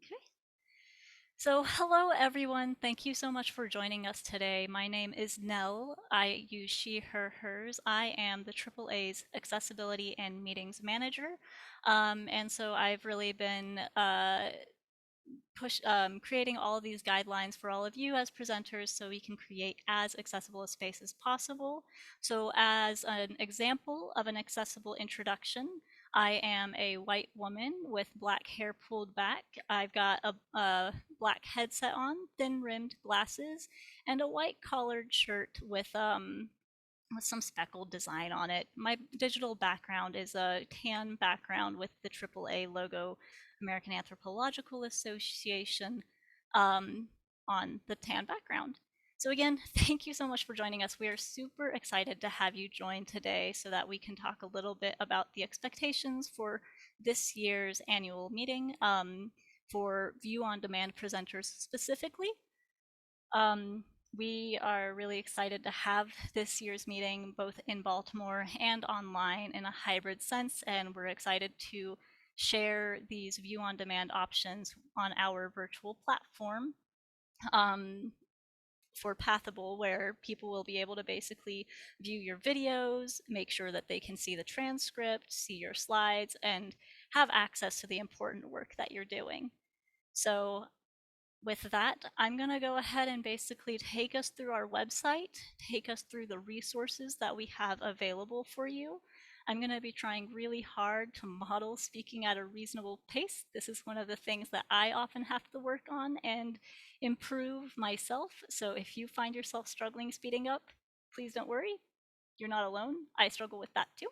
Okay. So hello everyone, thank you so much for joining us today. My name is Nell. I use she, her, hers. I am the AAA's Accessibility and Meetings Manager. And so I've really been creating all of these guidelines for all of you as presenters so we can create as accessible a space as possible. So as an example of an accessible introduction, I am a white woman with black hair pulled back. I've got a black headset on, thin rimmed glasses, and a white collared shirt with some speckled design on it. My digital background is a tan background with the AAA logo, American Anthropological Association, on the tan background. So again, thank you so much for joining us. We are super excited to have you join today so that we can talk a little bit about the expectations for this year's annual meeting for ViewOnDemand presenters specifically. We are really excited to have this year's meeting both in Baltimore and online in a hybrid sense, and we're excited to share these view-on-demand options on our virtual platform for Pathable, where people will be able to basically view your videos, make sure that they can see the transcript, see your slides, and have access to the important work that you're doing. So with that, I'm going to go ahead and basically take us through our website, take us through the resources that we have available for you. I'm going to be trying really hard to model speaking at a reasonable pace. This is one of the things that I often have to work on and improve myself. So if you find yourself struggling speeding up, please don't worry. You're not alone. I struggle with that too.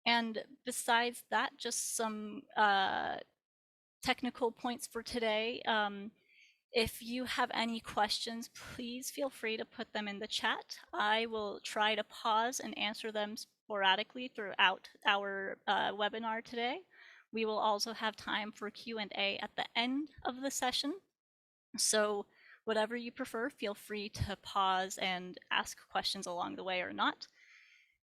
And besides that, just some technical points for today. If you have any questions, please feel free to put them in the chat. I will try to pause and answer them sporadically throughout our webinar today. We will also have time for Q&A at the end of the session. So whatever you prefer, feel free to pause and ask questions along the way or not.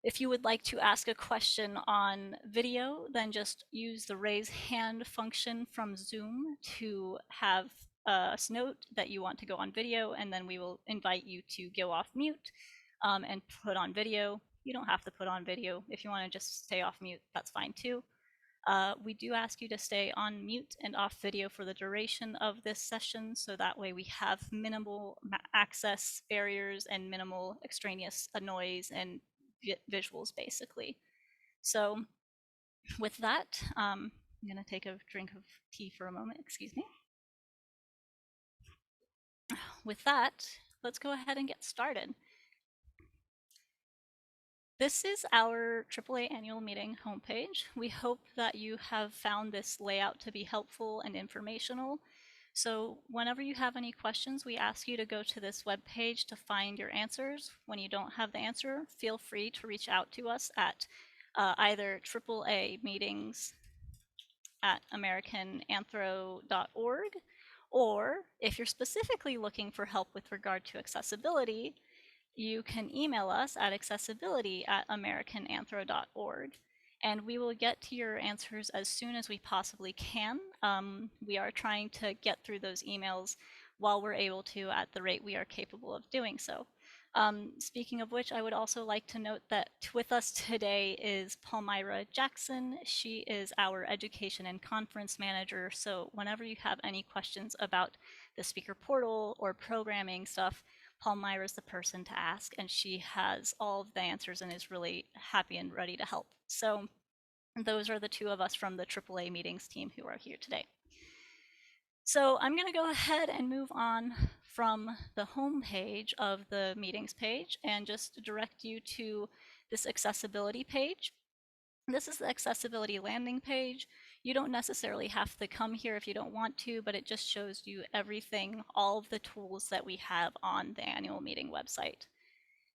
If you would like to ask a question on video, then just use the raise hand function from Zoom to have us note that you want to go on video, and then we will invite you to go off mute and put on video. You don't have to put on video. If you want to just stay off mute, that's fine too. We do ask you to stay on mute and off video for the duration of this session, so that way we have minimal access barriers and minimal extraneous noise and visuals basically. So with that, I'm going to take a drink of tea for a moment, excuse me. With that, let's go ahead and get started. This is our AAA annual meeting homepage. We hope that you have found this layout to be helpful and informational. So whenever you have any questions, we ask you to go to this webpage to find your answers. When you don't have the answer, feel free to reach out to us at either AAA meetings at americananthro.org, or if you're specifically looking for help with regard to accessibility, you can email us at accessibility@americananthro.org, and we will get to your answers as soon as we possibly can. We are trying to get through those emails while we're able to at the rate we are capable of doing so. Speaking of which, I would also like to note that with us today is Palmyra Jackson. She is our Education and Conference Manager, so whenever you have any questions about the speaker portal or programming stuff, Palmyra is the person to ask, and she has all of the answers and is really happy and ready to help. So those are the two of us from the AAA meetings team who are here today. So I'm going to go ahead and move on from the home page of the meetings page and just direct you to this accessibility page. This is the accessibility landing page. You don't necessarily have to come here if you don't want to, but it just shows you everything, all of the tools that we have on the annual meeting website.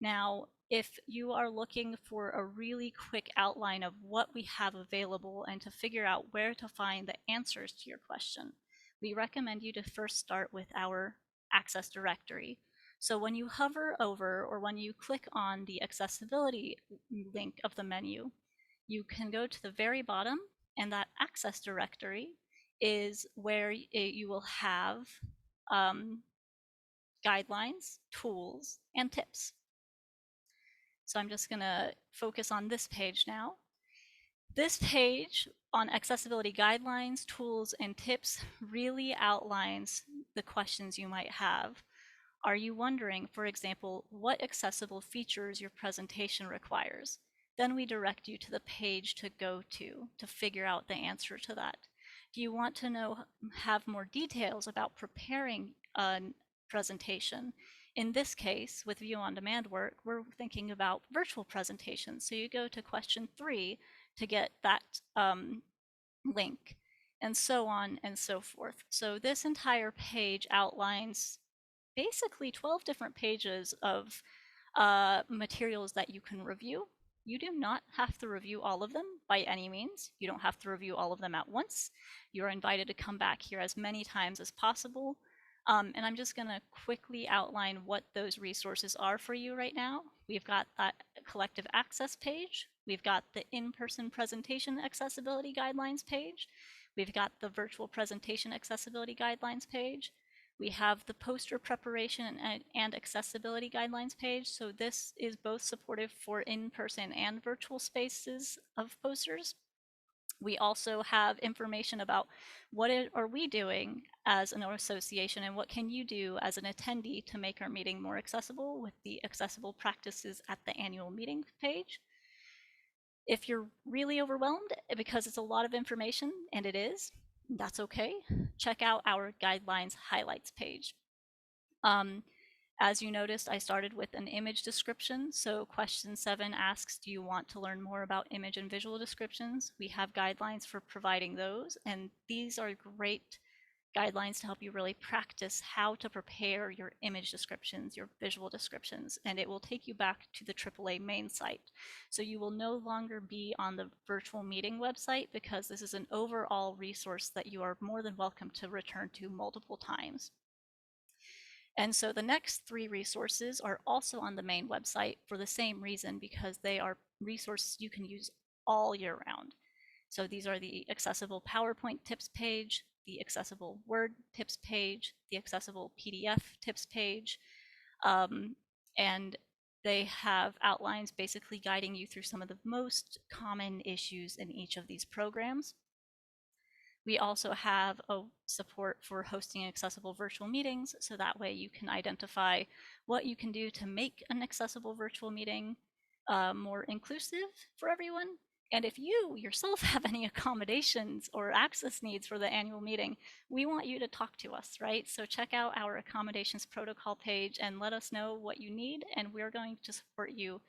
Now, if you are looking for a really quick outline of what we have available and to figure out where to find the answers to your question, we recommend you to first start with our Access directory. So when you hover over or when you click on the accessibility link of the menu, you can go to the very bottom, and that Access directory is where you will have guidelines, tools, and tips. So I'm just going to focus on this page now. This page on accessibility guidelines, tools, and tips really outlines the questions you might have. Are you wondering, for example, what accessible features your presentation requires? Then we direct you to the page to go to figure out the answer to that. Do you want to have more details about preparing a presentation? In this case, with ViewOnDemand work, we're thinking about virtual presentations. So you go to question 3 to get that link, and so on and so forth. So this entire page outlines basically 12 different pages of materials that you can review. You do not have to review all of them by any means. You don't have to review all of them at once. You're invited to come back here as many times as possible. And I'm just going to quickly outline what those resources are for you right now. We've got that collective access page. We've got the in-person presentation accessibility guidelines page. We've got the virtual presentation accessibility guidelines page. We have the poster preparation and accessibility guidelines page. So this is both supportive for in-person and virtual spaces of posters. We also have information about what are we doing as an association and what can you do as an attendee to make our meeting more accessible with the accessible practices at the annual meeting page. If you're really overwhelmed because it's a lot of information, and it is, that's okay. Check out our guidelines highlights page. As you noticed, I started with an image description. So question 7 asks, do you want to learn more about image and visual descriptions? We have guidelines for providing those, and these are great guidelines to help you really practice how to prepare your image descriptions, your visual descriptions, and it will take you back to the AAA main site. So you will no longer be on the virtual meeting website because this is an overall resource that you are more than welcome to return to multiple times. And so the next 3 resources are also on the main website for the same reason, because they are resources you can use all year round. So these are the accessible PowerPoint tips page, the accessible Word tips page, the accessible PDF tips page, and they have outlines basically guiding you through some of the most common issues in each of these programs. We also have a support for hosting accessible virtual meetings, so that way you can identify what you can do to make an accessible virtual meeting more inclusive for everyone. And if you yourself have any accommodations or access needs for the annual meeting, we want you to talk to us, right? So check out our accommodations protocol page and let us know what you need, and we're going to support you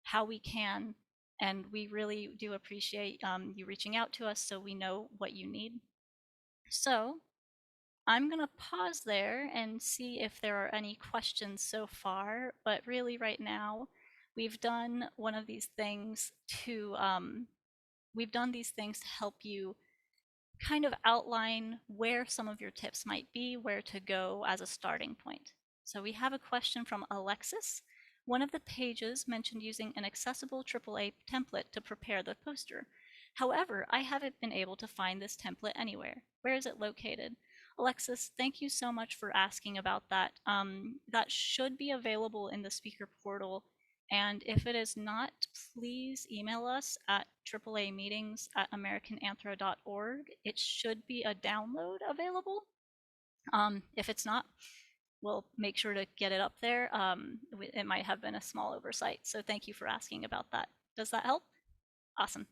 how we can. And we really do appreciate you reaching out to us so we know what you need. So I'm going to pause there and see if there are any questions so far. But really right now, we've done one of these things to, help you kind of outline where some of your tips might be, where to go as a starting point. So we have a question from Alexis. One of the pages mentioned using an accessible AAA template to prepare the poster. However, I haven't been able to find this template anywhere. Where is it located? Alexis, thank you so much for asking about that. That should be available in the speaker portal. And if it is not, please email us at AAA meetings@americananthro.org. It should be a download available. If it's not, we'll make sure to get it up there. It might have been a small oversight. So thank you for asking about that. Does that help? Awesome.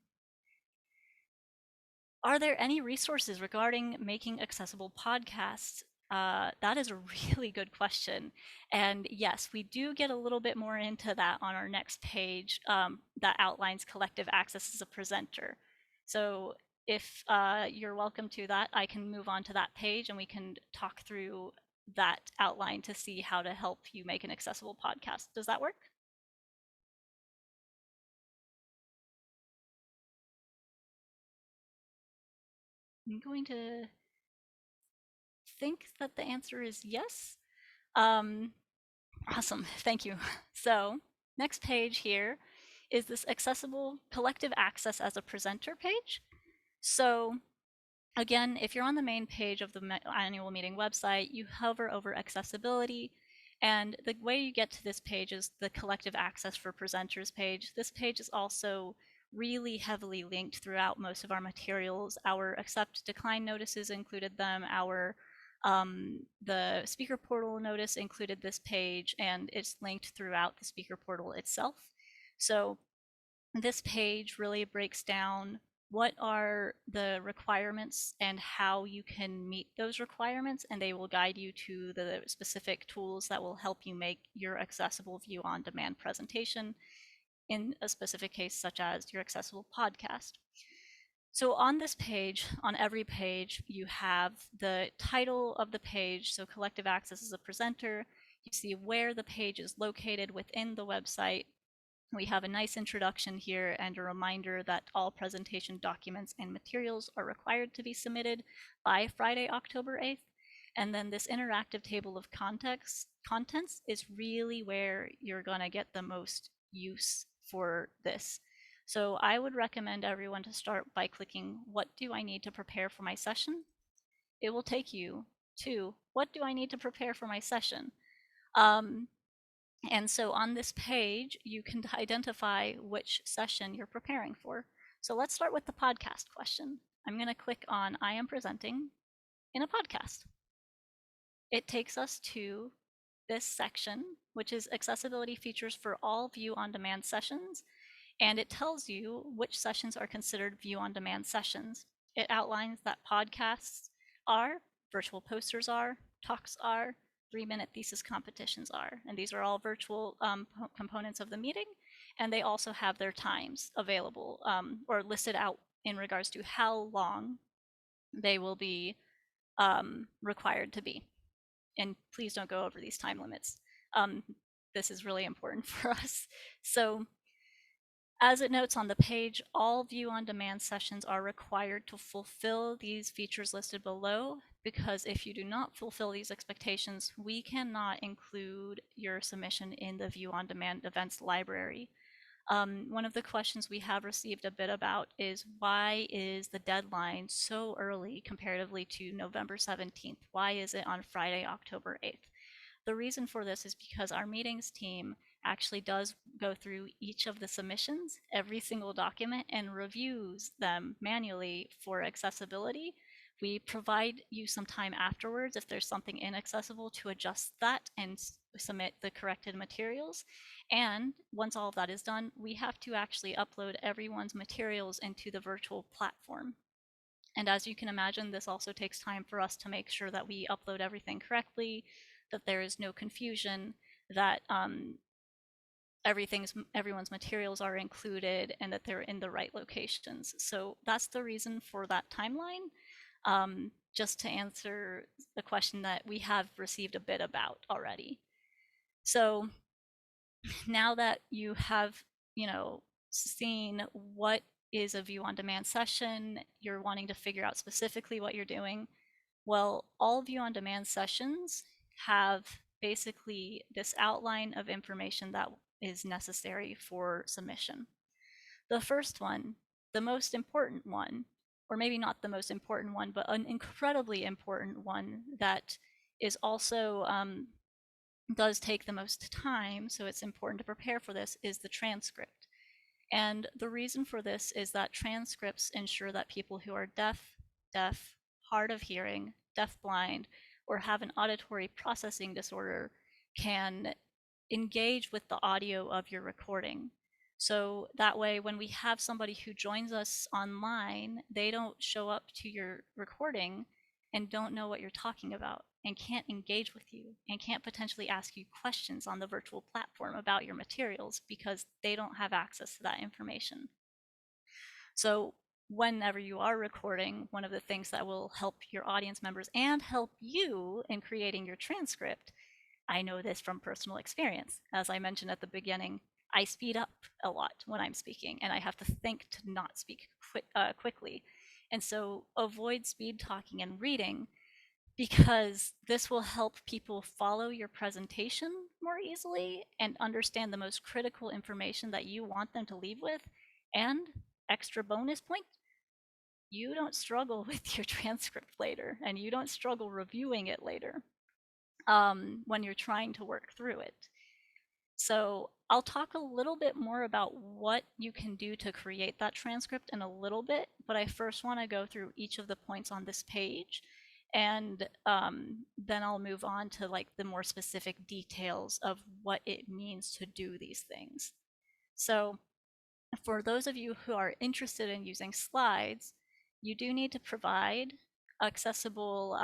Are there any resources regarding making accessible podcasts? That is a really good question. And yes, we do get a little bit more into that on our next page that outlines collective access as a presenter. So if you're welcome to that, I can move on to that page and we can talk through that outline to see how to help you make an accessible podcast. Does that work? I'm going to think that the answer is yes. Awesome, thank you. So next page here is this accessible collective access as a presenter page. So Again, if you're on the main page of the annual meeting website, you hover over accessibility, and the way you get to this page is the collective access for presenters page. This page is also really heavily linked throughout most of our materials. Our accept decline notices included them, our the speaker portal notice included this page, and it's linked throughout the speaker portal itself. So this page really breaks down what are the requirements and how you can meet those requirements, and they will guide you to the specific tools that will help you make your accessible view on demand presentation in a specific case such as your accessible podcast. So on this page, on every page, you have the title of the page, so collective access as a presenter. You see where the page is located within the website. We have a nice introduction here and a reminder that all presentation documents and materials are required to be submitted by Friday, October 8th. And then this interactive table of contents is really where you're going to get the most use for this. So I would recommend everyone to start by clicking, what do I need to prepare for my session? It will take you to, what do I need to prepare for my session? And so on this page, you can identify which session you're preparing for. So let's start with the podcast question. I'm going to click on I am presenting in a podcast. It takes us to this section, which is accessibility features for all view-on-demand sessions, and it tells you which sessions are considered view-on-demand sessions. It outlines that podcasts are, virtual posters are, talks are, 3-minute thesis competitions are, and these are all virtual components of the meeting, and they also have their times available or listed out in regards to how long they will be required to be. And please don't go over these time limits. This is really important for us. So as it notes on the page, all view-on-demand sessions are required to fulfill these features listed below, because if you do not fulfill these expectations, we cannot include your submission in the view-on-demand events library. One of the questions we have received a bit about is, why is the deadline so early comparatively to November 17th? Why is it on Friday, October 8th? The reason for this is because our meetings team actually does go through each of the submissions, every single document, and reviews them manually for accessibility. We provide you some time afterwards if there's something inaccessible to adjust that and submit the corrected materials. And once all of that is done, we have to actually upload everyone's materials into the virtual platform. And as you can imagine, this also takes time for us to make sure that we upload everything correctly, that there is no confusion, that everyone's materials are included, and that they're in the right locations. So that's the reason for that timeline. Just to answer the question that we have received a bit about already. So now that you have, seen what is a view-on-demand session, you're wanting to figure out specifically what you're doing. Well, all view-on-demand sessions have basically this outline of information that is necessary for submission. The first one, the most important one, or maybe not the most important one, but an incredibly important one that is also does take the most time, so it's important to prepare for this, is the transcript. And the reason for this is that transcripts ensure that people who are deaf, hard of hearing, deafblind, or have an auditory processing disorder can engage with the audio of your recording. So that way, when we have somebody who joins us online, they don't show up to your recording and don't know what you're talking about and can't engage with you and can't potentially ask you questions on the virtual platform about your materials because they don't have access to that information. So whenever you are recording, one of the things that will help your audience members and help you in creating your transcript, I know this from personal experience. As I mentioned at the beginning, I speed up a lot when I'm speaking, and I have to think to not speak quickly. And so avoid speed talking and reading, because this will help people follow your presentation more easily and understand the most critical information that you want them to leave with. And extra bonus point, you don't struggle with your transcript later, and you don't struggle reviewing it later when you're trying to work through it. So I'll talk a little bit more about what you can do to create that transcript in a little bit, but I first want to go through each of the points on this page, and then I'll move on to like the more specific details of what it means to do these things. So for those of you who are interested in using slides, you do need to provide accessible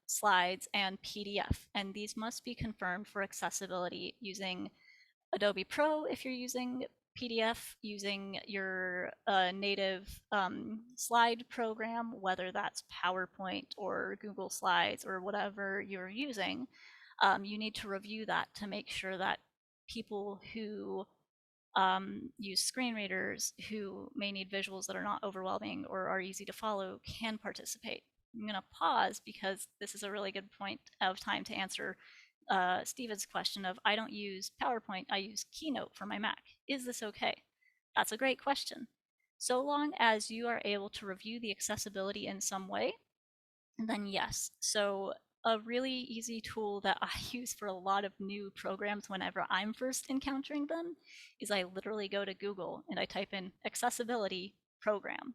slides and PDF, and these must be confirmed for accessibility using Adobe Pro if you're using PDF, using your native slide program, whether that's PowerPoint or Google Slides or whatever you're using. You need to review that to make sure that people who use screen readers who may need visuals that are not overwhelming or are easy to follow can participate. I'm going to pause because this is a really good point of time to answer Steven's question of, I don't use PowerPoint, I use Keynote for my Mac. Is this okay? That's a great question. So long as you are able to review the accessibility in some way, then yes. So a really easy tool that I use for a lot of new programs whenever I'm first encountering them is I literally go to Google and I type in accessibility program.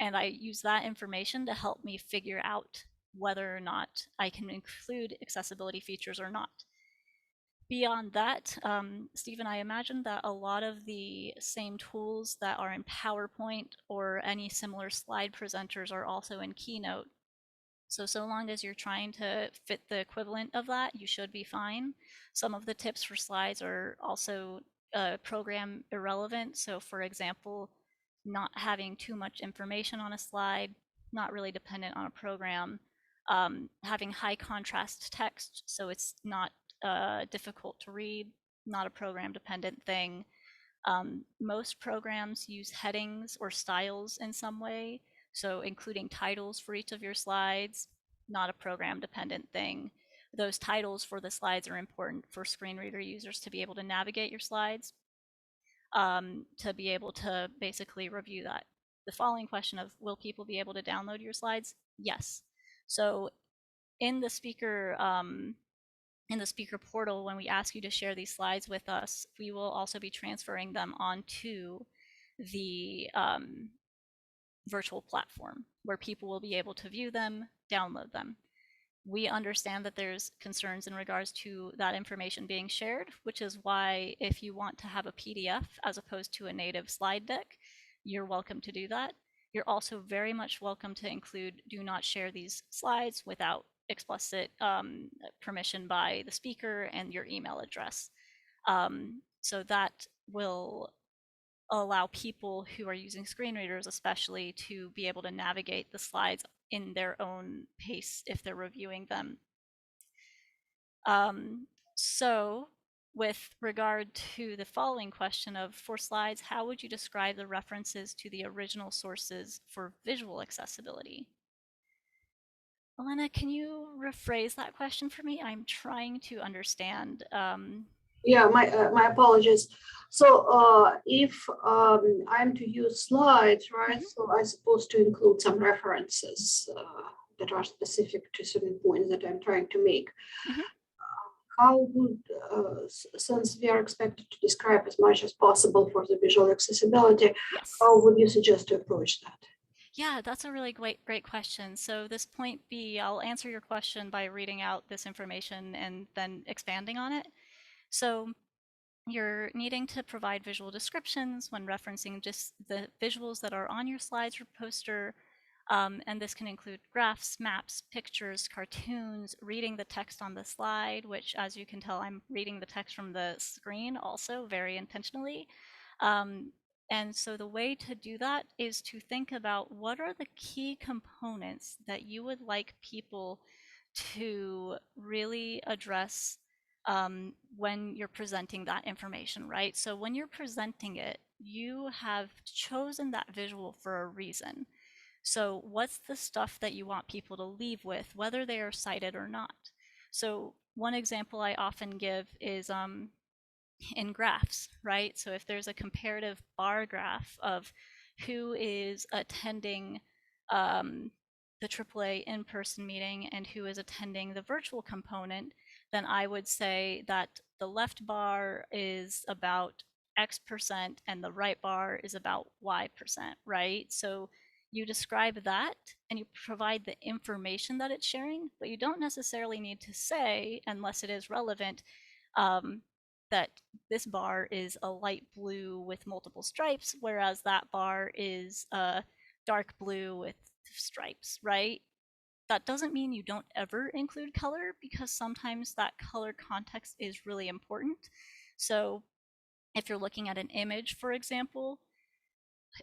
And I use that information to help me figure out whether or not I can include accessibility features or not. Beyond that, Stephen, I imagine that a lot of the same tools that are in PowerPoint or any similar slide presenters are also in Keynote. So long as you're trying to fit the equivalent of that, you should be fine. Some of the tips for slides are also program irrelevant. So for example, not having too much information on a slide, not really dependent on a program, having high contrast text so it's not difficult to read, not a program dependent thing. Most programs use headings or styles in some way, so including titles for each of your slides, not a program dependent thing. Those titles for the slides are important for screen reader users to be able to navigate your slides, to be able to basically review that. The following question of, will people be able to download your slides? Yes. So in the speaker portal, when we ask you to share these slides with us, we will also be transferring them onto the virtual platform where people will be able to view them, download them. We understand that there's concerns in regards to that information being shared, which is why if you want to have a PDF as opposed to a native slide deck, you're welcome to do that. You're also very much welcome to include do not share these slides without explicit permission by the speaker and your email address. So that will allow people who are using screen readers especially to be able to navigate the slides in their own pace if they're reviewing them. So with regard to the following question of, for slides, how would you describe the references to the original sources for visual accessibility? Elena, can you rephrase that question for me? I'm trying to understand. Yeah, my apologies. So if I'm to use slides, right? So I'm supposed to include some references that are specific to certain points that I'm trying to make. How would, since we are expected to describe as much as possible for the visual accessibility, Yes. how would you suggest to approach that? Yeah, that's a really great question. So this point B, I'll answer your question by reading out this information and then expanding on it. So you're needing to provide visual descriptions when referencing just the visuals that are on your slides or poster. And this can include graphs, maps, pictures, cartoons, reading the text on the slide, which as you can tell, I'm reading the text from the screen also very intentionally. And so the way to do that is to think about what are the key components that you would like people to really address when you're presenting that information, right? So when you're presenting it, you have chosen that visual for a reason. So what's the stuff that you want people to leave with, whether they are cited or not? So one example I often give is in graphs, right? So if there's a comparative bar graph of who is attending um, the AAA in-person meeting and who is attending the virtual component, then I would say that the left bar is about X% and the right bar is about Y%, right? So you describe that and you provide the information that it's sharing, but you don't necessarily need to say, unless it is relevant, um, that this bar is a light blue with multiple stripes, whereas that bar is dark blue with stripes, right? That doesn't mean you don't ever include color, because sometimes that color context is really important. So if you're looking at an image, for example,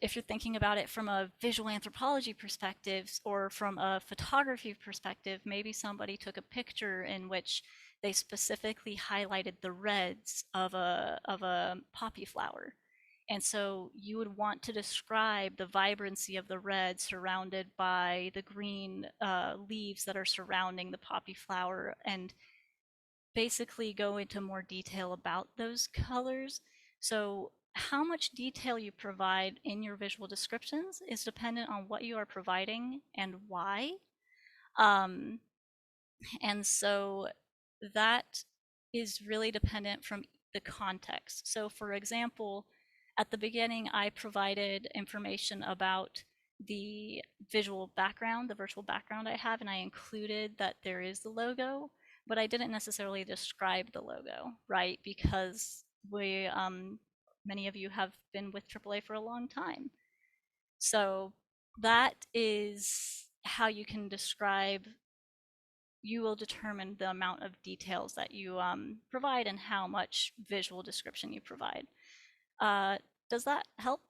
if you're thinking about it from a visual anthropology perspective or from a photography perspective, maybe somebody took a picture in which they specifically highlighted the reds of a poppy flower. And so you would want to describe the vibrancy of the red surrounded by the green leaves that are surrounding the poppy flower, and basically go into more detail about those colors. So how much detail you provide in your visual descriptions is dependent on what you are providing and why. Um, and so that is really dependent from the context. So for example, at the beginning, I provided information about the visual background, the virtual background I have, and I included that there is the logo, but I didn't necessarily describe the logo, right? Because many of you have been with AAA for a long time. So that is how you can describe, you will determine the amount of details that you provide and how much visual description you provide. Uh, does that help?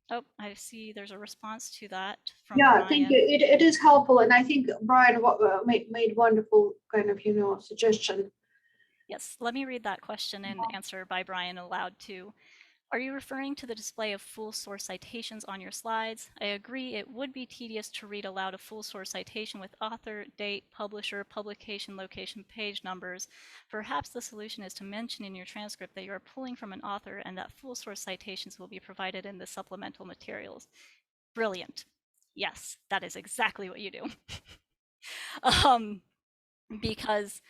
Oh, I see there's a response to that from Yeah, I think Brian. it is helpful. And I think Brian made wonderful kind of, suggestion. Yes, let me read that question and answer by Brian aloud too. Are you referring to the display of full source citations on your slides? I agree it would be tedious to read aloud a full source citation with author, date, publisher, publication, location, page numbers. Perhaps the solution is to mention in your transcript that you are pulling from an author and that full source citations will be provided in the supplemental materials. Brilliant. Yes, that is exactly what you do. um, because,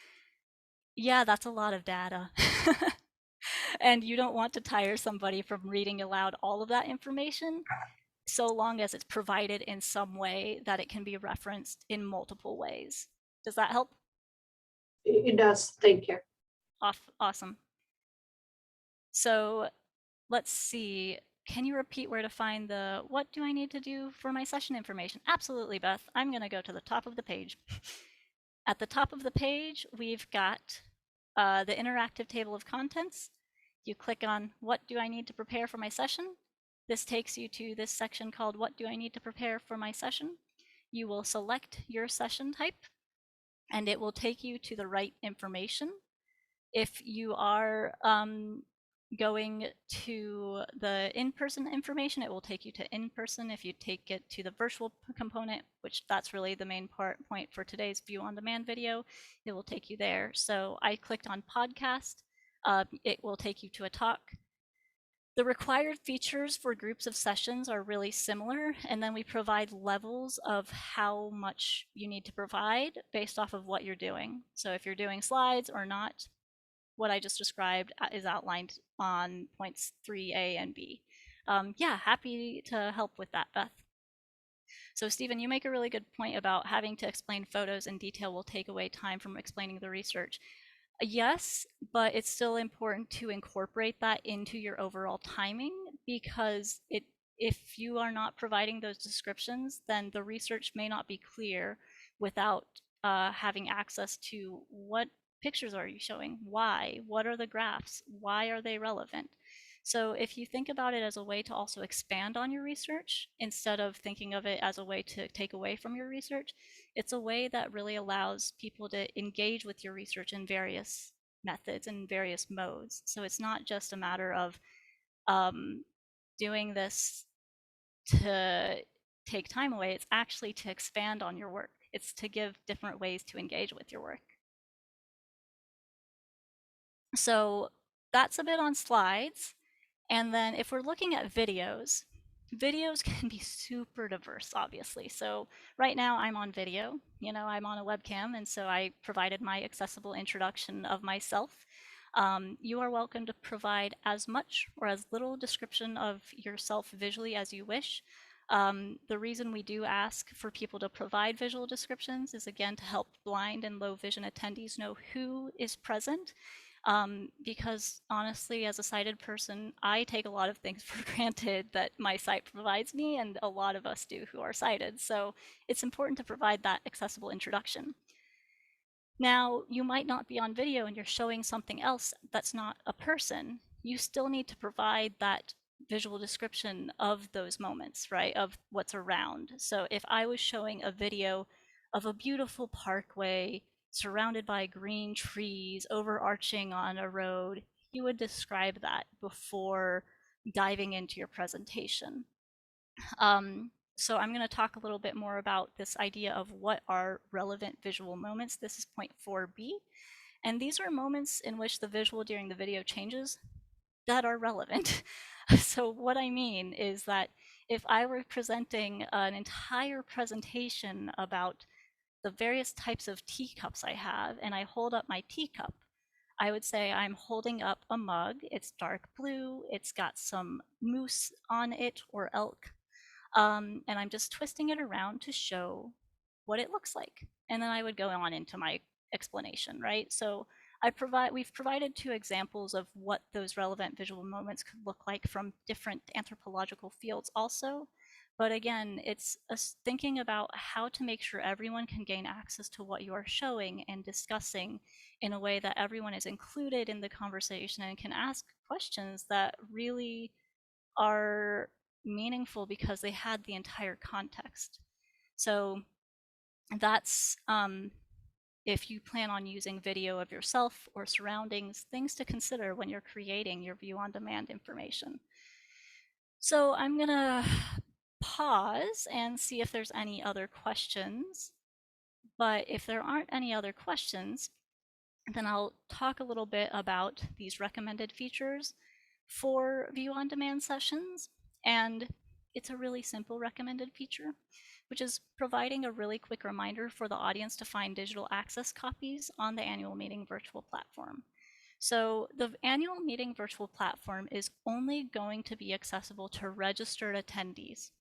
yeah, that's a lot of data. And you don't want to tire somebody from reading aloud all of that information, so long as it's provided in some way that it can be referenced in multiple ways. Does that help? It does. Thank you. Awesome. So let's see. Can you repeat where to find the what do I need to do for my session information? Absolutely, Beth. I'm going to go to the top of the page. At the top of the page, we've got the interactive table of contents. You click on what do I need to prepare for my session? This takes you to this section called what do I need to prepare for my session? You will select your session type and it will take you to the right information. If you are going to the in-person information, it will take you to in-person. If you take it to the virtual component, which that's really the main point for today's view on demand video, it will take you there. So I clicked on podcast. It will take you to a talk. The required features for groups of sessions are really similar, and then we provide levels of how much you need to provide based off of what you're doing. So if you're doing slides or not, what I just described is outlined on points 3A and B. Yeah, happy to help with that, Beth. So Stephen, you make a really good point about having to explain photos in detail will take away time from explaining the research. Yes, but it's still important to incorporate that into your overall timing, because if you are not providing those descriptions, then the research may not be clear without having access to what pictures are you showing, why, what are the graphs, why are they relevant. So if you think about it as a way to also expand on your research instead of thinking of it as a way to take away from your research, it's a way that really allows people to engage with your research in various methods and various modes. So it's not just a matter of doing this to take time away, it's actually to expand on your work. It's to give different ways to engage with your work. So that's a bit on slides. And then if we're looking at videos, Videos can be super diverse, obviously. So right now I'm on video, I'm on a webcam, and so I provided my accessible introduction of myself. You are welcome to provide as much or as little description of yourself visually as you wish. The reason we do ask for people to provide visual descriptions is, again, to help blind and low vision attendees know who is present. Because honestly, as a sighted person, I take a lot of things for granted that my sight provides me, and a lot of us do who are sighted. So it's important to provide that accessible introduction. Now, you might not be on video and you're showing something else that's not a person. You still need to provide that visual description of those moments, right? Of what's around. So if I was showing a video of a beautiful parkway surrounded by green trees overarching on a road, you would describe that before diving into your presentation. So I'm going to talk a little bit more about this idea of what are relevant visual moments. This is point 4b. And these are moments in which the visual during the video changes that are relevant. So what I mean is that if I were presenting an entire presentation about the various types of teacups I have, and I hold up my teacup, I would say I'm holding up a mug. It's dark blue. It's got some moose on it or elk, and I'm just twisting it around to show what it looks like. And then I would go on into my explanation, right? So we've provided two examples of what those relevant visual moments could look like from different anthropological fields also. But again, it's thinking about how to make sure everyone can gain access to what you are showing and discussing in a way that everyone is included in the conversation and can ask questions that really are meaningful because they had the entire context. So that's if you plan on using video of yourself or surroundings, things to consider when you're creating your view on demand information. So I'm gonna pause and see if there's any other questions. But if there aren't any other questions, then I'll talk a little bit about these recommended features for view on demand sessions. And it's a really simple recommended feature, which is providing a really quick reminder for the audience to find digital access copies on the annual meeting virtual platform. So the annual meeting virtual platform is only going to be accessible to registered attendees.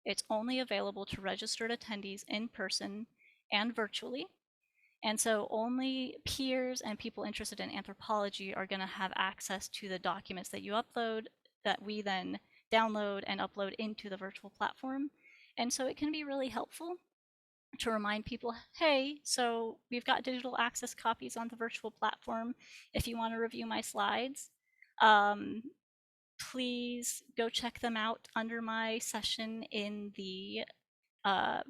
It's only available to registered attendees in person and virtually. And so only peers and people interested in anthropology are going to have access to the documents that you upload, that we then download and upload into the virtual platform. And so it can be really helpful to remind people, hey, so we've got digital access copies on the virtual platform. If you want to review my slides, please go check them out under my session in the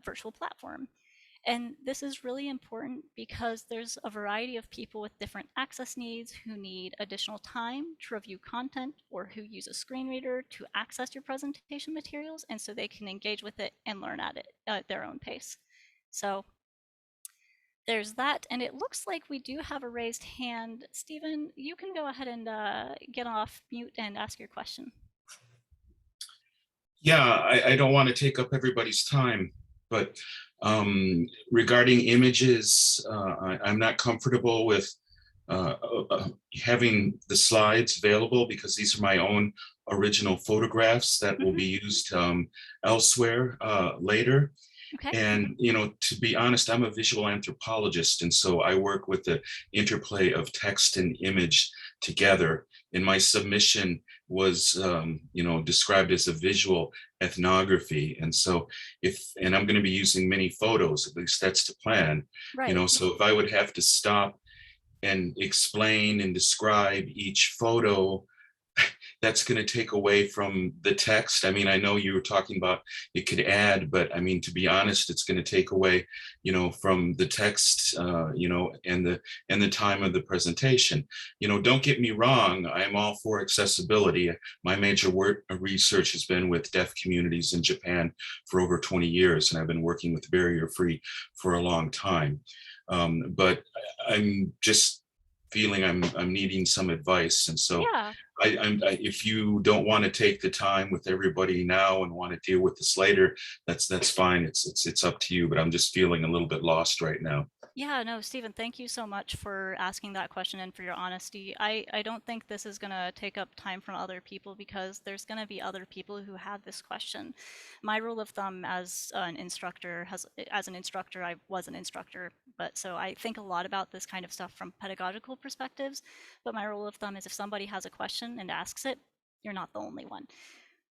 virtual platform. And this is really important because there's a variety of people with different access needs who need additional time to review content or who use a screen reader to access your presentation materials, and so they can engage with it and learn at it at their own pace. So there's that, and it looks like we do have a raised hand. Stephen, you can go ahead and get off mute and ask your question. Yeah, I don't want to take up everybody's time, but regarding images, I'm not comfortable with having the slides available because these are my own original photographs that will be used elsewhere later. Okay. And, to be honest, I'm a visual anthropologist. And so I work with the interplay of text and image together. And my submission was, described as a visual ethnography. And so and I'm going to be using many photos, at least that's the plan, Right. so if I would have to stop and explain and describe each photo, that's going to take away from the text. I mean, I know you were talking about it could add, but I mean, to be honest, it's going to take away, from the text, and the time of the presentation. Don't get me wrong, I'm all for accessibility. My major research has been with deaf communities in Japan for over 20 years, and I've been working with barrier-free for a long time. But I'm just feeling I'm needing some advice, and so Yeah. if you don't want to take the time with everybody now and want to deal with this later, that's fine. It's up to you. But I'm just feeling a little bit lost right now. Yeah, no, Stephen, thank you so much for asking that question and for your honesty. I don't think this is going to take up time from other people because there's going to be other people who have this question. My rule of thumb as an instructor I was an instructor, but so I think a lot about this kind of stuff from pedagogical perspectives. But my rule of thumb is if somebody has a question and asks it, you're not the only one.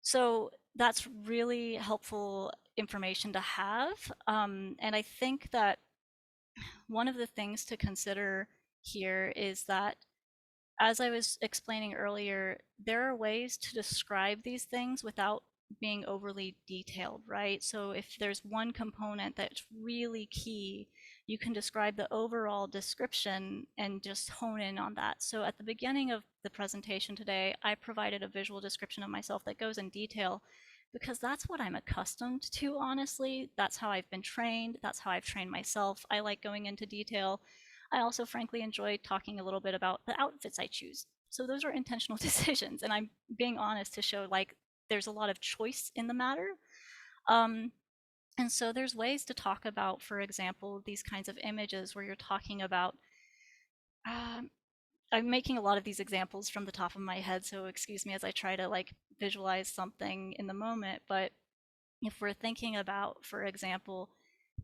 So that's really helpful information to have. And I think that one of the things to consider here is that, as I was explaining earlier, there are ways to describe these things without being overly detailed, right? So if there's one component that's really key, you can describe the overall description and just hone in on that. So at the beginning of the presentation today, I provided a visual description of myself that goes in detail because that's what I'm accustomed to, honestly. That's how I've been trained. That's how I've trained myself. I like going into detail. I also frankly enjoy talking a little bit about the outfits I choose. So those are intentional decisions, and I'm being honest to show like there's a lot of choice in the matter. Um, and so there's ways to talk about, for example, these kinds of images where you're talking about, um, I'm making a lot of these examples from the top of my head, so excuse me as I try to like visualize something in the moment. But if we're thinking about, for example,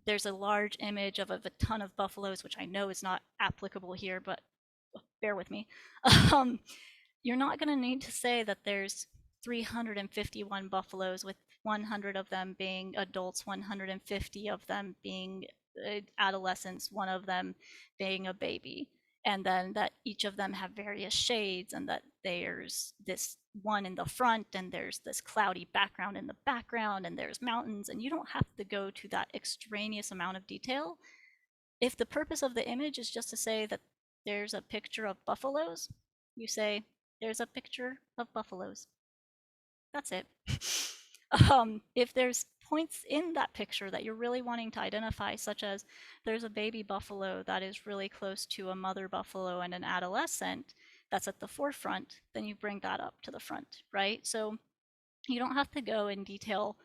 there's a large image of a ton of buffaloes, which I know is not applicable here, but bear with me. Um, you're not going to need to say that there's 351 buffaloes, with 100 of them being adults, 150 of them being adolescents, one of them being a baby, and then that each of them have various shades, and that there's this one in the front, and there's this cloudy background in the background, and there's mountains, and you don't have to go to that extraneous amount of detail. If the purpose of the image is just to say that there's a picture of buffaloes, you say, there's a picture of buffaloes. That's it. If there's points in that picture that you're really wanting to identify, such as there's a baby buffalo that is really close to a mother buffalo and an adolescent that's at the forefront, then you bring that up to the front, right? So you don't have to go in detail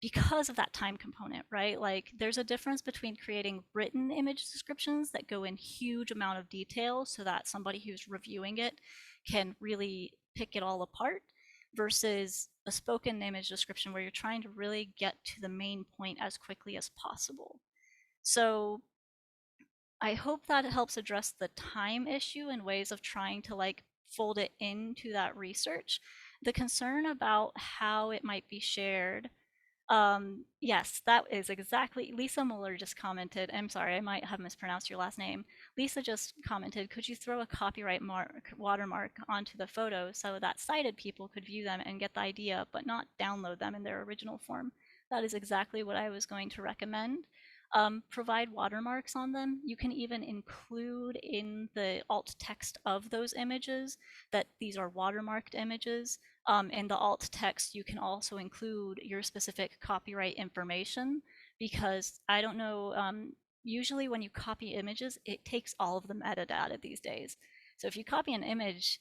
because of that time component, right? Like there's a difference between creating written image descriptions that go in huge amount of detail so that somebody who's reviewing it can really pick it all apart, versus a spoken image description where you're trying to really get to the main point as quickly as possible. So I hope that helps address the time issue and ways of trying to like fold it into that research. The concern about how it might be shared, yes, that is exactly. Lisa Muller just commented. I'm sorry, I might have mispronounced your last name. Lisa just commented, could you throw a copyright watermark onto the photo so that sighted people could view them and get the idea, but not download them in their original form? That is exactly what I was going to recommend. Provide watermarks on them. You can even include in the alt text of those images that these are watermarked images. In the alt text, you can also include your specific copyright information, because I don't know, usually when you copy images, it takes all of the metadata these days. So if you copy an image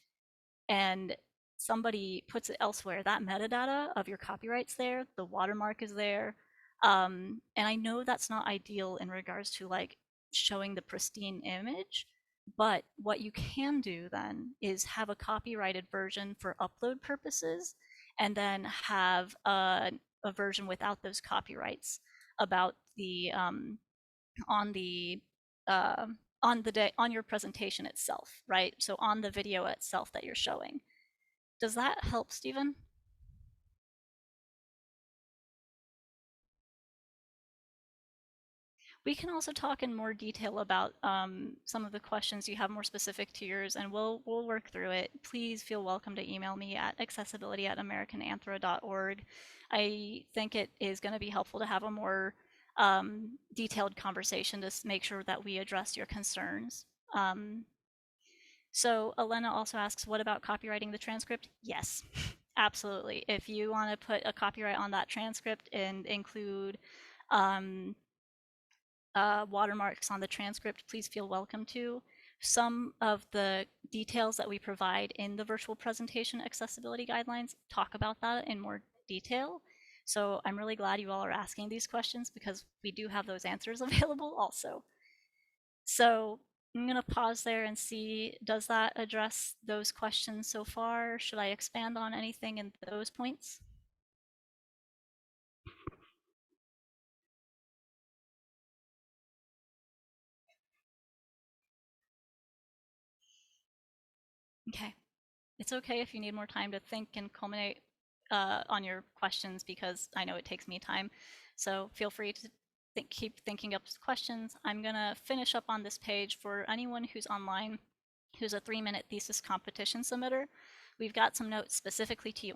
and somebody puts it elsewhere, that metadata of your copyright's there, the watermark is there. And I know that's not ideal in regards to like showing the pristine image, but what you can do then is have a copyrighted version for upload purposes, and then have a version without those copyrights about the on the uh, on the day on your presentation itself, right? So on the video itself that you're showing. Does that help, Stephen? We can also talk in more detail about some of the questions you have more specific to yours, and we'll work through it. Please feel welcome to email me at accessibility@americananthro.org. I think it is going to be helpful to have a more detailed conversation to make sure that we address your concerns. So Elena also asks, what about copywriting the transcript? Yes, absolutely. If you want to put a copyright on that transcript and include watermarks on the transcript, please feel welcome to. Some of the details that we provide in the virtual presentation accessibility guidelines talk about that in more detail. So I'm really glad you all are asking these questions because we do have those answers available also. So I'm going to pause there and see, does that address those questions so far? Should I expand on anything in those points? Okay. It's okay if you need more time to think and culminate on your questions, because I know it takes me time. So feel free to keep thinking up questions. I'm going to finish up on this page for anyone who's online, who's a 3-minute thesis competition submitter. We've got some notes specifically to you.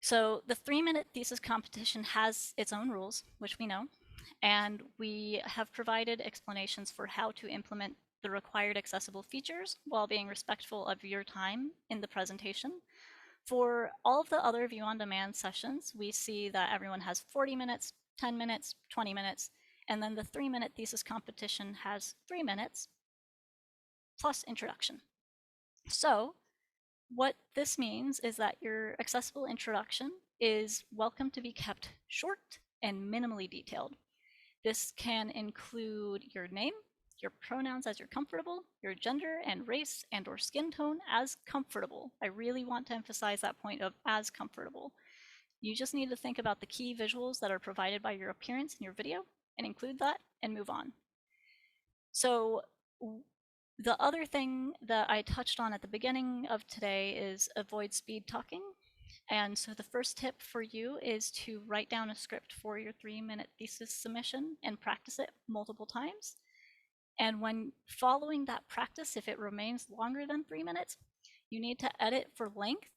So the 3-minute thesis competition has its own rules, which we know, and we have provided explanations for how to implement the required accessible features while being respectful of your time in the presentation. For all of the other ViewOnDemand sessions, we see that everyone has 40 minutes, 10 minutes, 20 minutes, and then the 3-minute thesis competition has 3 minutes plus introduction. So what this means is that your accessible introduction is welcome to be kept short and minimally detailed. This can include your name, your pronouns as you're comfortable, your gender and race and or skin tone as comfortable. I really want to emphasize that point of as comfortable. You just need to think about the key visuals that are provided by your appearance in your video and include that and move on. So the other thing that I touched on at the beginning of today is avoid speed talking. And so the first tip for you is to write down a script for your 3-minute thesis submission and practice it multiple times. And when following that practice, if it remains longer than 3 minutes, you need to edit for length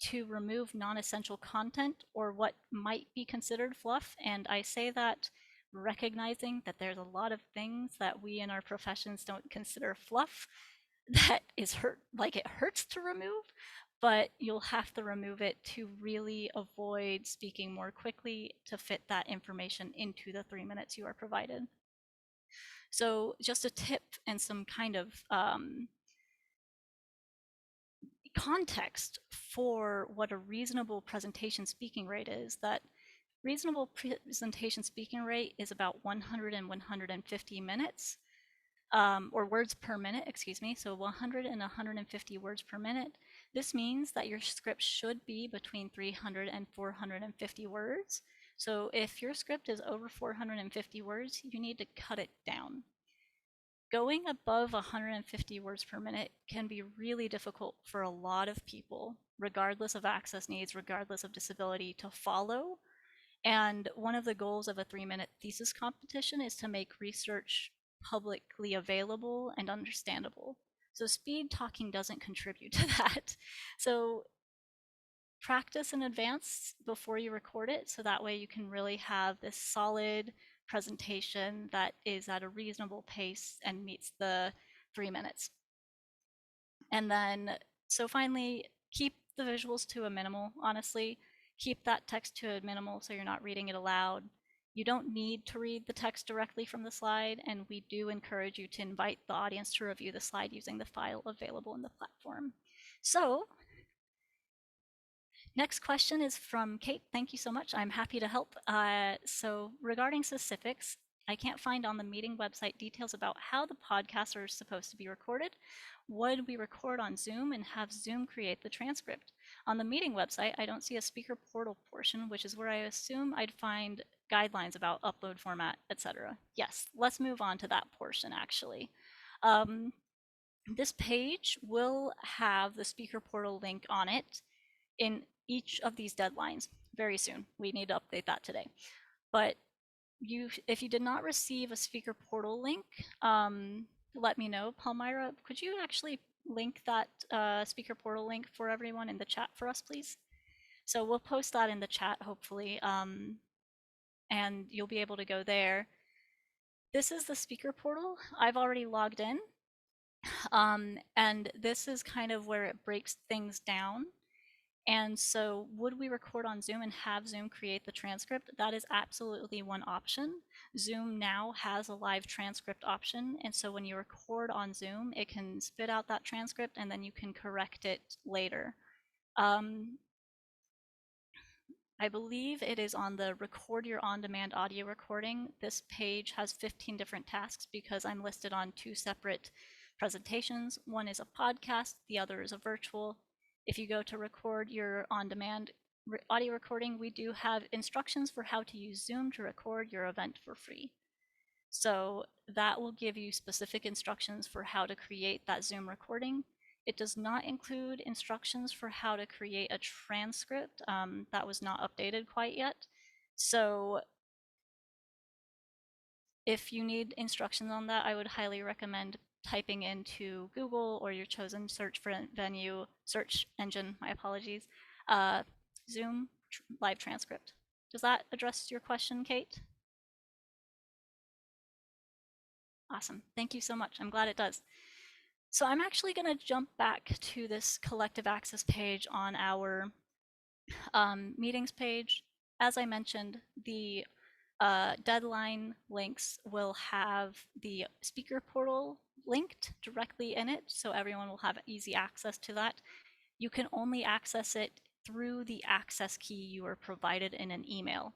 to remove non-essential content or what might be considered fluff. And I say that recognizing that there's a lot of things that we in our professions don't consider fluff that is it hurts to remove, but you'll have to remove it to really avoid speaking more quickly to fit that information into the 3 minutes you are provided. So just a tip and some kind of context for what a reasonable presentation speaking rate is, that reasonable presentation speaking rate is about 100 and 150 minutes, or words per minute, excuse me, so 100 and 150 words per minute. This means that your script should be between 300 and 450 words. So if your script is over 450 words, you need to cut it down. Going above 150 words per minute can be really difficult for a lot of people, regardless of access needs, regardless of disability, to follow. And one of the goals of a 3-minute thesis competition is to make research publicly available and understandable. So speed talking doesn't contribute to that. So practice in advance before you record it, so that way you can really have this solid presentation that is at a reasonable pace and meets the 3 minutes. And then, so finally, keep the visuals to a minimal, honestly. Keep that text to a minimal so you're not reading it aloud. You don't need to read the text directly from the slide, and we do encourage you to invite the audience to review the slide using the file available in the platform. So next question is from Kate. Thank you so much. I'm happy to help. So regarding specifics, I can't find on the meeting website details about how the podcasts are supposed to be recorded. Would we record on Zoom and have Zoom create the transcript? On the meeting website, I don't see a speaker portal portion, which is where I assume I'd find guidelines about upload format, etc. Yes, let's move on to that portion actually. This page will have the speaker portal link on it in each of these deadlines very soon. We need to update that today. But if you did not receive a speaker portal link, let me know. Palmyra, could you actually link that speaker portal link for everyone in the chat for us, please? So we'll post that in the chat, hopefully, and you'll be able to go there. This is the speaker portal. I've already logged in, and this is kind of where it breaks things down. And so would we record on Zoom and have Zoom create the transcript? That is absolutely one option. Zoom now has a live transcript option. And so when you record on Zoom, it can spit out that transcript and then you can correct it later. I believe it is on the record your on-demand audio recording. This page has 15 different tasks because I'm listed on 2 separate presentations. One is a podcast, the other is a virtual. If you go to record your on-demand audio recording, we do have instructions for how to use Zoom to record your event for free. So that will give you specific instructions for how to create that Zoom recording. It does not include instructions for how to create a transcript. That was not updated quite yet. So if you need instructions on that, I would highly recommend typing into Google or your chosen search engine, my apologies, Zoom live transcript. Does that address your question, Kate? Awesome. Thank you so much. I'm glad it does. So I'm actually going to jump back to this collective access page on our meetings page. As I mentioned, the deadline links will have the speaker portal linked directly in it, so everyone will have easy access to that. You can only access it through the access key you were provided in an email.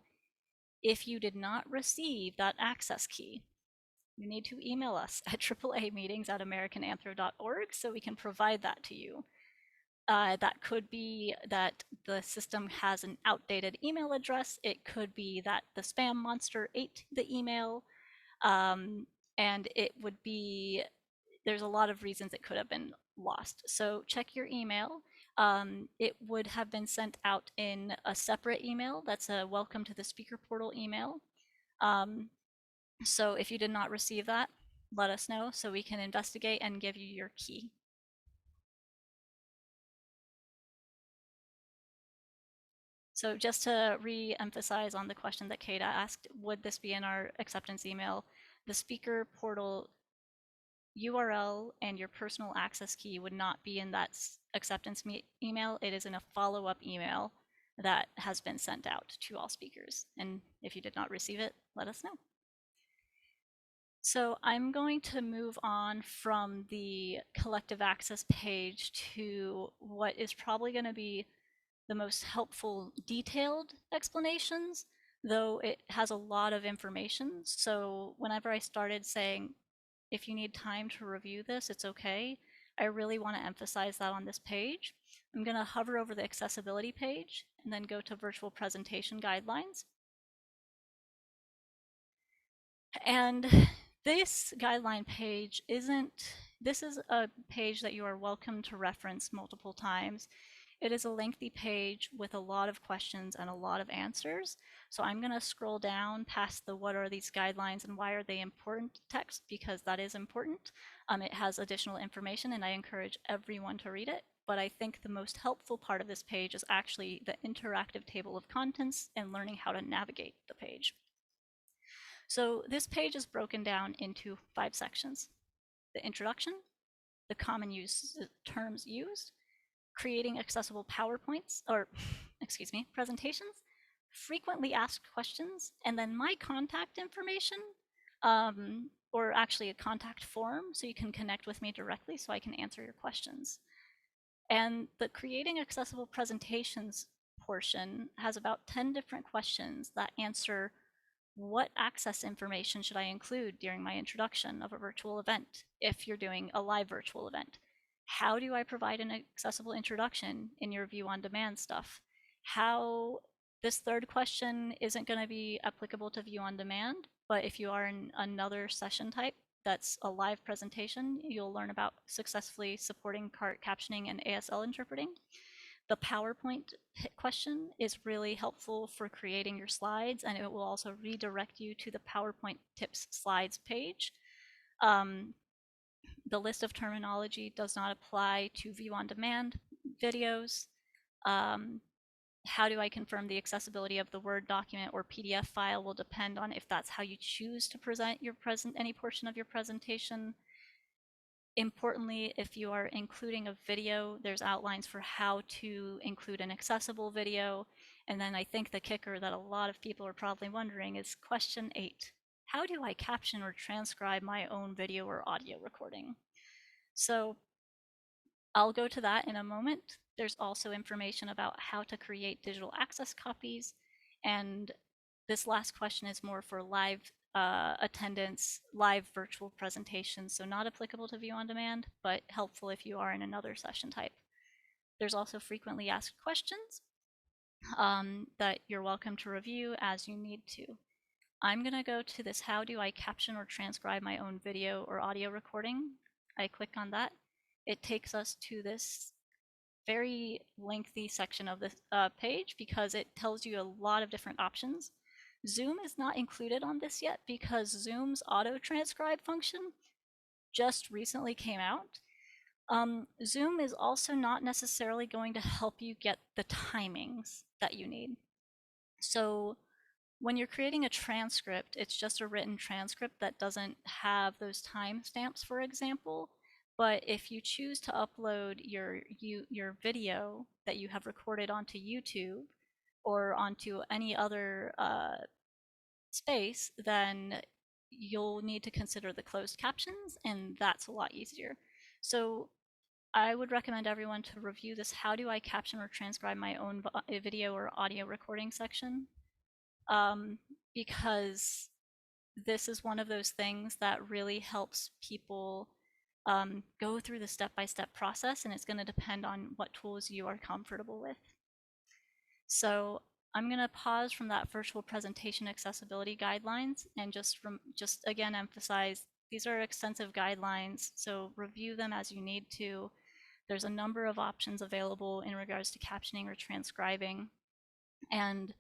If you did not receive that access key, you need to email us at AAA meetings@americananthro.org so we can provide that to you. That could be that the system has an outdated email address. It could be that the spam monster ate the email. And it would be, there's a lot of reasons it could have been lost. So check your email. It would have been sent out in a separate email. That's a welcome to the speaker portal email. So if you did not receive that, let us know so we can investigate and give you your key. So just to re-emphasize on the question that Kata asked, would this be in our acceptance email? The speaker portal URL and your personal access key would not be in that acceptance email. It is in a follow-up email that has been sent out to all speakers. And if you did not receive it, let us know. So I'm going to move on from the collective access page to what is probably going to be the most helpful detailed explanations, though it has a lot of information. So whenever I started saying, if you need time to review this, it's okay, I really want to emphasize that on this page. I'm going to hover over the accessibility page and then go to virtual presentation guidelines. And this guideline page this is a page that you are welcome to reference multiple times. It is a lengthy page with a lot of questions and a lot of answers. So I'm going to scroll down past the what are these guidelines and why are they important text, because that is important. It has additional information and I encourage everyone to read it. But I think the most helpful part of this page is actually the interactive table of contents and learning how to navigate the page. So this page is broken down into 5 sections: the introduction, the common terms used, creating accessible PowerPoints, or excuse me, presentations, frequently asked questions, and then my contact information, or actually a contact form so you can connect with me directly so I can answer your questions. And the creating accessible presentations portion has about 10 different questions that answer what access information should I include during my introduction of a virtual event if you're doing a live virtual event? How do I provide an accessible introduction in your ViewOnDemand stuff? This third question isn't going to be applicable to ViewOnDemand, but if you are in another session type that's a live presentation, you'll learn about successfully supporting cart captioning and ASL interpreting. The PowerPoint question is really helpful for creating your slides, and it will also redirect you to the PowerPoint tips slides page. The list of terminology does not apply to ViewOnDemand videos. How do I confirm the accessibility of the Word document or PDF file will depend on if that's how you choose to present any portion of your presentation. Importantly, if you are including a video, there's outlines for how to include an accessible video. And then I think the kicker that a lot of people are probably wondering is question 8. How do I caption or transcribe my own video or audio recording? So I'll go to that in a moment. There's also information about how to create digital access copies. And this last question is more for live attendance, live virtual presentations, so not applicable to View on Demand, but helpful if you are in another session type. There's also frequently asked questions that you're welcome to review as you need to. I'm going to go to this how do I caption or transcribe my own video or audio recording. I click on that. It takes us to this very lengthy section of this page because it tells you a lot of different options. Zoom is not included on this yet because Zoom's auto transcribe function just recently came out. Zoom is also not necessarily going to help you get the timings that you need. So when you're creating a transcript, it's just a written transcript that doesn't have those timestamps, for example. But if you choose to upload your video that you have recorded onto YouTube or onto any other space, then you'll need to consider the closed captions, and that's a lot easier. So I would recommend everyone to review this how do I caption or transcribe my own video or audio recording section, because this is one of those things that really helps people go through the step-by-step process, and it's going to depend on what tools you are comfortable with. So I'm going to pause from that virtual presentation accessibility guidelines and just again emphasize these are extensive guidelines, so review them as you need to. There's a number of options available in regards to captioning or transcribing. And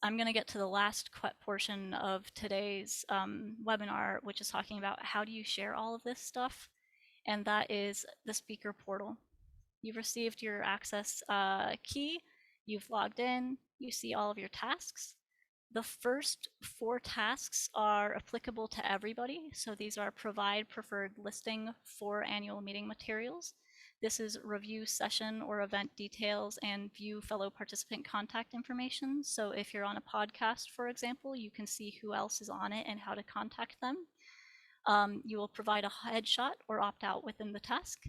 I'm going to get to the last portion of today's webinar, which is talking about how do you share all of this stuff, and that is the speaker portal. You've received your access key, you've logged in, you see all of your tasks. The first 4 tasks are applicable to everybody. So these are provide preferred listing for annual meeting materials. This is review session or event details and view fellow participant contact information. So if you're on a podcast, for example, you can see who else is on it and how to contact them. You will provide a headshot or opt out within the task.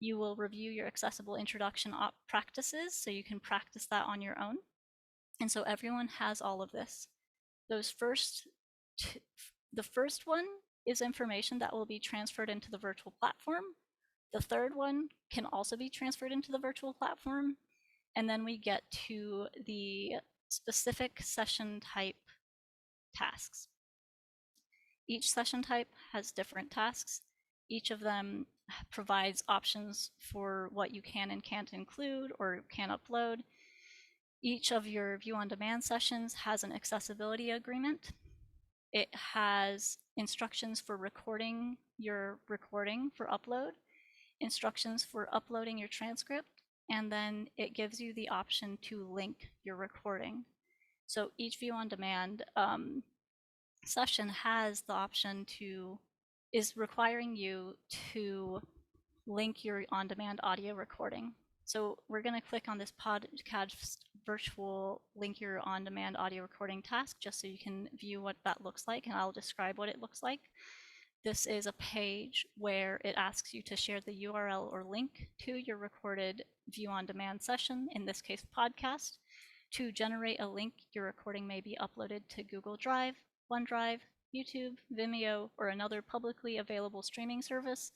You will review your accessible introduction practices, so you can practice that on your own. And so everyone has all of this. The first one is information that will be transferred into the virtual platform. The third one can also be transferred into the virtual platform. And then we get to the specific session type tasks. Each session type has different tasks. Each of them provides options for what you can and can't include or can upload. Each of your View on Demand sessions has an accessibility agreement. It has instructions for recording your recording for upload, instructions for uploading your transcript, and then it gives you the option to link your recording. So each View on Demand session has the option is requiring you to link your on-demand audio recording. So we're going to click on this podcast virtual link your on-demand audio recording task just so you can view what that looks like, and I'll describe what it looks like. This is a page where it asks you to share the URL or link to your recorded View on Demand session, in this case podcast. To generate a link, your recording may be uploaded to Google Drive, OneDrive, YouTube, Vimeo, or another publicly available streaming service.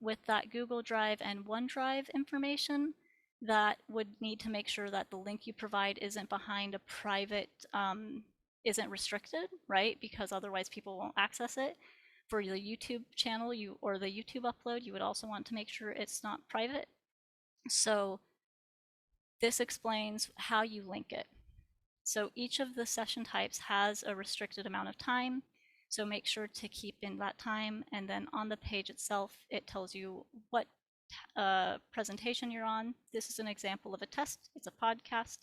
With that Google Drive and OneDrive information, that would need to make sure that the link you provide isn't behind a private, isn't restricted, right? Because otherwise people won't access it. For the YouTube channel or the YouTube upload, you would also want to make sure it's not private. So this explains how you link it. So each of the session types has a restricted amount of time. So make sure to keep in that time. And then on the page itself, it tells you what presentation you're on. This is an example of a test. It's a podcast.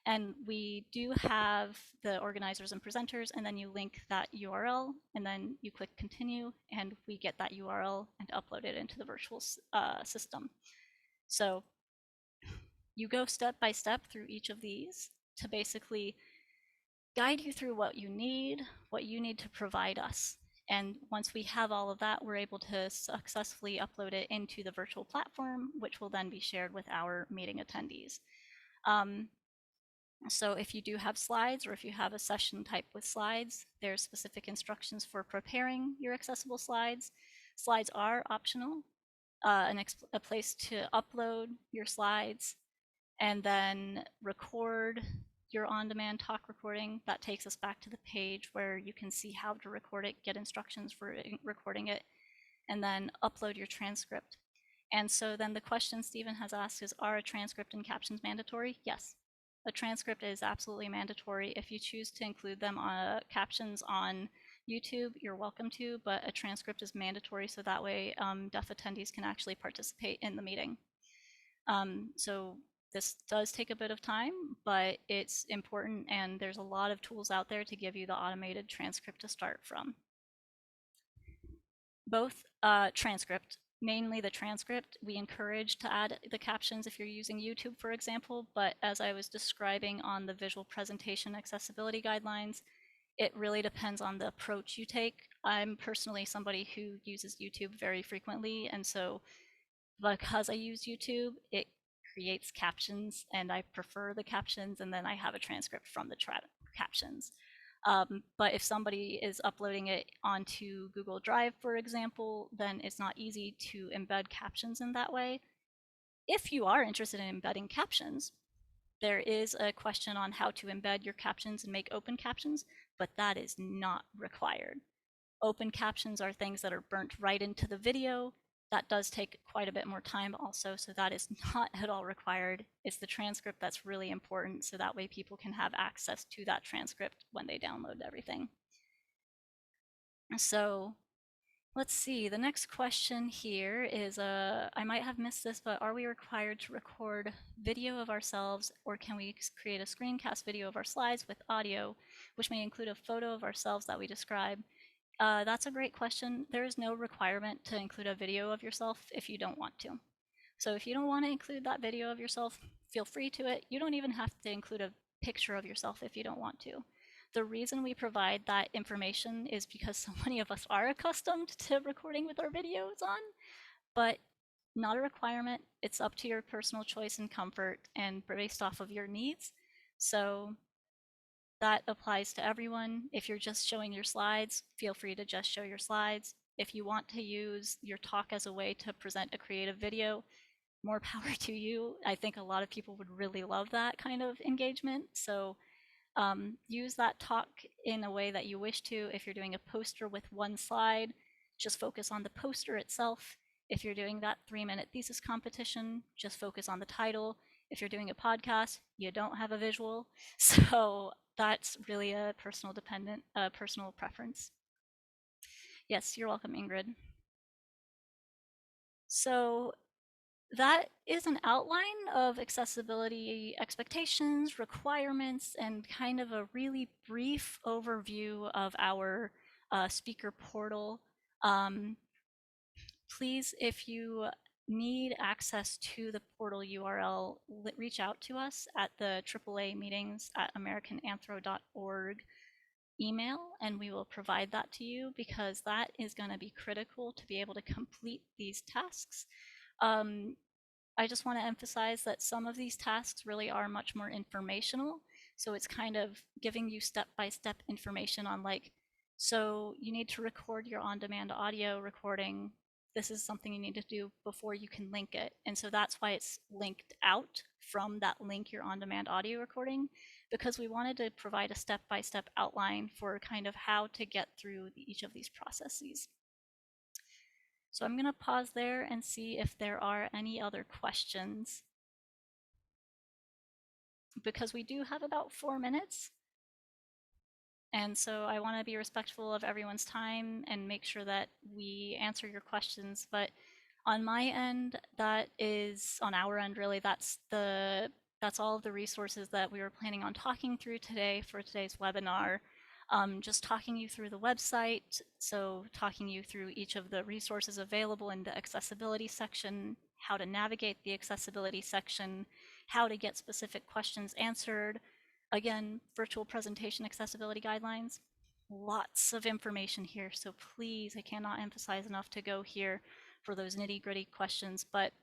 And we do have the organizers and presenters, and then you link that URL, and then you click continue, and we get that URL and upload it into the virtual system. So you go step by step through each of these to basically guide you through what you need to provide us. And once we have all of that, we're able to successfully upload it into the virtual platform, which will then be shared with our meeting attendees. So if you do have slides, or if you have a session type with slides, there's specific instructions for preparing your accessible slides. Slides are optional, a place to upload your slides and then record your on-demand talk recording. That takes us back to the page where you can see how to record it, get instructions for recording it, and then upload your transcript. And so then the question Stephen has asked is, are a transcript and captions mandatory? Yes. A transcript is absolutely mandatory. If you choose to include them on captions on YouTube, you're welcome to, but a transcript is mandatory, so that way deaf attendees can actually participate in the meeting. So this does take a bit of time, but it's important, and there's a lot of tools out there to give you the automated transcript to start from. Both transcript, mainly the transcript, we encourage to add the captions if you're using YouTube, for example, but as I was describing on the visual presentation accessibility guidelines, it really depends on the approach you take. I'm personally somebody who uses YouTube very frequently, and so because I use YouTube, it creates captions, and I prefer the captions, and then I have a transcript from the captions. But if somebody is uploading it onto Google Drive, for example, then it's not easy to embed captions in that way. If you are interested in embedding captions, there is a question on how to embed your captions and make open captions, but that is not required. Open captions are things that are burnt right into the video. That does take quite a bit more time also, so that is not at all required. It's the transcript that's really important, so that way people can have access to that transcript when they download everything. So let's see, the next question here is, I might have missed this, but are we required to record video of ourselves, or can we create a screencast video of our slides with audio, which may include a photo of ourselves that we describe? That's a great question. There is no requirement to include a video of yourself if you don't want to. So if you don't want to include that video of yourself, feel free to it. You don't even have to include a picture of yourself if you don't want to. The reason we provide that information is because so many of us are accustomed to recording with our videos on, but not a requirement. It's up to your personal choice and comfort and based off of your needs. So that applies to everyone. If you're just showing your slides, feel free to just show your slides. If you want to use your talk as a way to present a creative video, more power to you. I think a lot of people would really love that kind of engagement. So use that talk in a way that you wish to. If you're doing a poster with one slide, just focus on the poster itself. If you're doing that 3-minute thesis competition, just focus on the title. If you're doing a podcast, you don't have a visual. So that's really a personal preference. Yes, you're welcome, Ingrid. So that is an outline of accessibility expectations, requirements, and kind of a really brief overview of our speaker portal. Please, if you need access to the portal URL, reach out to us at the AAA meetings at americananthro.org email, and we will provide that to you, because that is going to be critical to be able to complete these tasks. I just want to emphasize that some of these tasks really are much more informational. So it's kind of giving you step-by-step information on, like, so you need to record your on-demand audio recording. This is something you need to do before you can link it. And so that's why it's linked out from that link your on-demand audio recording, because we wanted to provide a step-by-step outline for kind of how to get through each of these processes. So I'm going to pause there and see if there are any other questions, because we do have about 4 minutes. And so I want to be respectful of everyone's time and make sure that we answer your questions. But on my end, that is, on our end really, that's the that's all of the resources that we were planning on talking through today for today's webinar. Just talking you through the website, so talking you through each of the resources available in the accessibility section, how to navigate the accessibility section, how to get specific questions answered. Again, virtual presentation accessibility guidelines. Lots of information here, so please, I cannot emphasize enough to go here for those nitty-gritty questions, but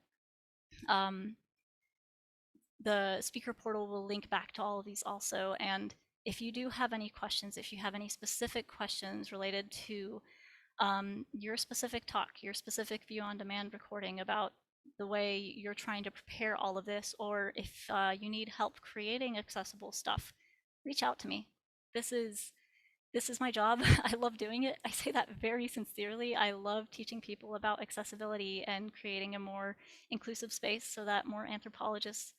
the speaker portal will link back to all of these also. And if you do have any questions, if you have any specific questions related to your specific talk, your specific view-on-demand recording about the way you're trying to prepare all of this, or if you need help creating accessible stuff, reach out to me. This is my job. I love doing it. I say that very sincerely. I love teaching people about accessibility and creating a more inclusive space so that more anthropologists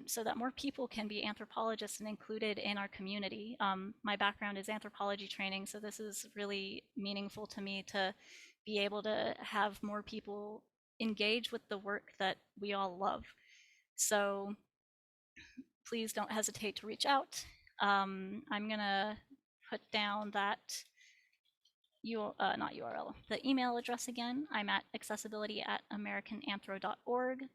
so that more people can be anthropologists and included in our community. My background is anthropology training, so this is really meaningful to me to be able to have more people engage with the work that we all love. So please don't hesitate to reach out. I'm gonna put down that not URL, the email address again. I'm at accessibility@americananthro.org.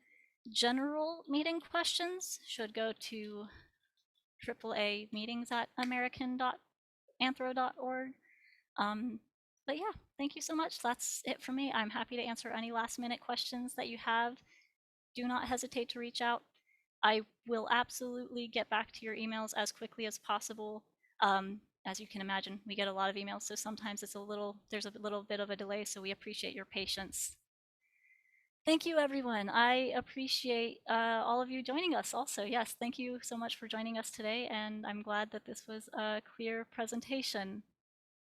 General meeting questions should go to AAA meetings@american.anthro.org. But yeah, thank you so much. That's it for me. I'm happy to answer any last minute questions that you have. Do not hesitate to reach out. I will absolutely get back to your emails as quickly as possible. As you can imagine, we get a lot of emails, so sometimes there's a little bit of a delay, so we appreciate your patience. Thank you, everyone. I appreciate all of you joining us also. Yes, thank you so much for joining us today, and I'm glad that this was a clear presentation.